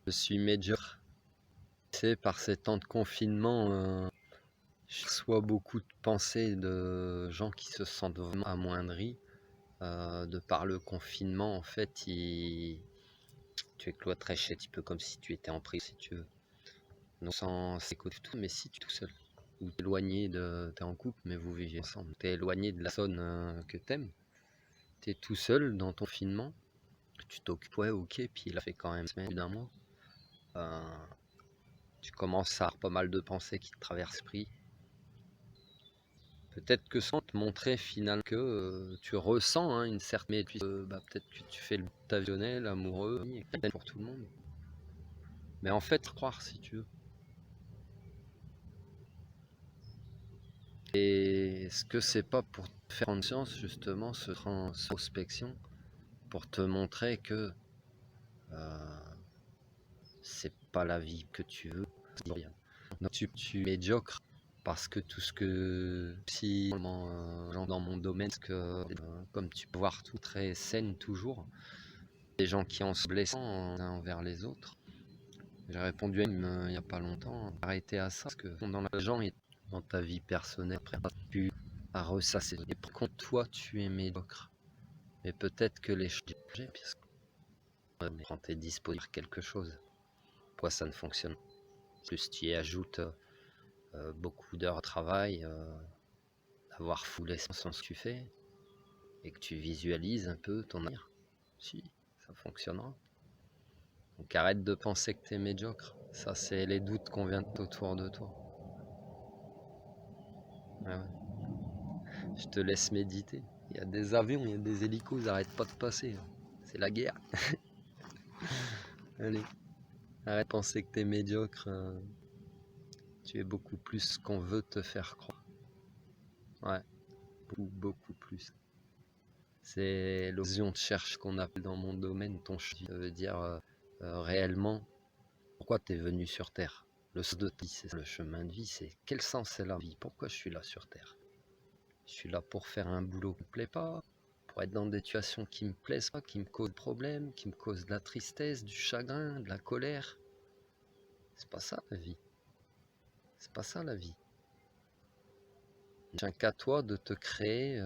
Je suis médiocre. Tu sais, par ces temps de confinement, je reçois beaucoup de pensées de gens qui se sentent vraiment amoindris, de par le confinement. En fait, tu es cloîtré chez un petit peu comme si tu étais en prison, si tu veux. Donc sans s'écouter tout, mais si tu es tout seul. Ou t'es éloigné t'es en couple, mais vous vivez ensemble. T'es éloigné de la personne que t'aimes. T'es tout seul dans ton confinement. Tu t'occupes, ouais, ok, puis il a fait quand même une semaine, plus d'un mois. Euh, Tu commences à avoir pas mal de pensées qui te traversent l'esprit. Peut-être que sans te montrer finalement que tu ressens une certaine maîtrise, peut-être que tu fais le tavisionnel, amoureux, et pour tout le monde. Mais en fait, croire si tu veux. Et est-ce que c'est pas pour te faire conscience justement cette introspection, pour te montrer que euh, c'est pas la vie que tu veux. Donc tu es médiocre parce que tout ce que si gens dans mon domaine, comme tu peux voir tout très saine toujours, des gens qui en se blessant les uns envers les autres. J'ai répondu à il n'y a pas longtemps, arrêtez à ça, parce que dans la gens et dans ta vie personnelle, après tu as ressasser. Et pour contre toi, tu es médiocre. Mais peut-être que les choses changent, puisque quand tu es disposé à faire quelque chose, pourquoi ça ne fonctionne pas. Plus tu y ajoutes beaucoup d'heures de travail, d'avoir foulé sans ce que tu fais, et que tu visualises un peu ton avenir, si, ça fonctionnera. Donc arrête de penser que tu es médiocre. Ça, c'est les doutes qu'on vient autour de toi. Ouais, ouais. Je te laisse méditer. Il y a des avions, il y a des hélicos, ils n'arrêtent pas de passer. C'est la guerre. Allez, arrête de penser que tu es médiocre. Tu es beaucoup plus qu'on veut te faire croire. Ouais, beaucoup plus. C'est l'occasion de cherche qu'on appelle dans mon domaine ton chemin. Ça veut dire réellement pourquoi tu es venu sur Terre. Le sens de ta vie, c'est le chemin de vie, c'est quel sens c'est la vie. Pourquoi je suis là sur Terre. Je suis là pour faire un boulot qui me plaît pas, pour être dans des situations qui me plaisent pas, qui me causent des problèmes, qui me causent de la tristesse, du chagrin, de la colère. C'est pas ça la vie. C'est pas ça la vie. Il ne tient qu'à toi de te créer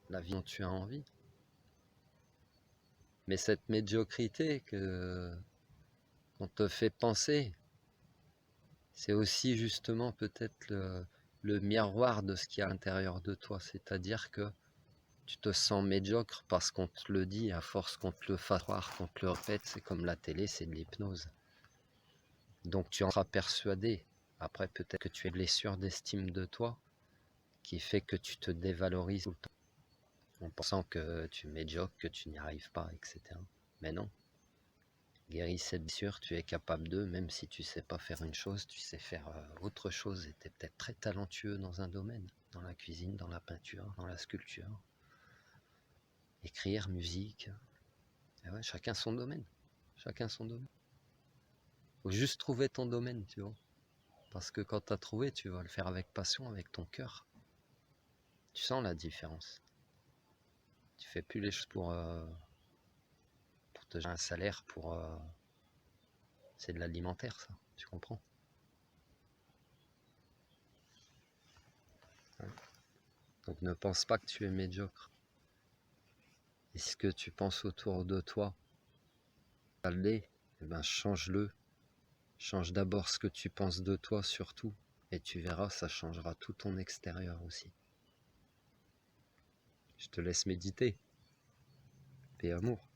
la vie dont tu as envie. Mais cette médiocrité qu'on te fait penser, c'est aussi justement peut-être le miroir de ce qu'il y a à l'intérieur de toi. C'est-à-dire que tu te sens médiocre parce qu'on te le dit, à force qu'on te le fasse croire, qu'on te le répète, c'est comme la télé, c'est de l'hypnose. Donc tu en seras persuadé. Après, peut-être que tu as une blessure d'estime de toi qui fait que tu te dévalorises tout le temps en pensant que tu es médiocre, que tu n'y arrives pas, etc. Mais non. Guéris cette blessure, tu es capable de, même si tu sais pas faire une chose, tu sais faire autre chose et tu es peut-être très talentueux dans un domaine, dans la cuisine, dans la peinture, dans la sculpture, écrire, musique. Et ouais, chacun son domaine. Chacun son domaine. Faut juste trouver ton domaine, tu vois. Parce que quand tu as trouvé, tu vas le faire avec passion, avec ton cœur. Tu sens la différence. Tu fais plus les choses pour te gérer un salaire, c'est de l'alimentaire, ça. Tu comprends? Ouais. Donc ne pense pas que tu es médiocre. Et ce que tu penses autour de toi, ça l'est, eh ben change-le. Change d'abord ce que tu penses de toi surtout. Et tu verras, ça changera tout ton extérieur aussi. Je te laisse méditer. Paix et amour.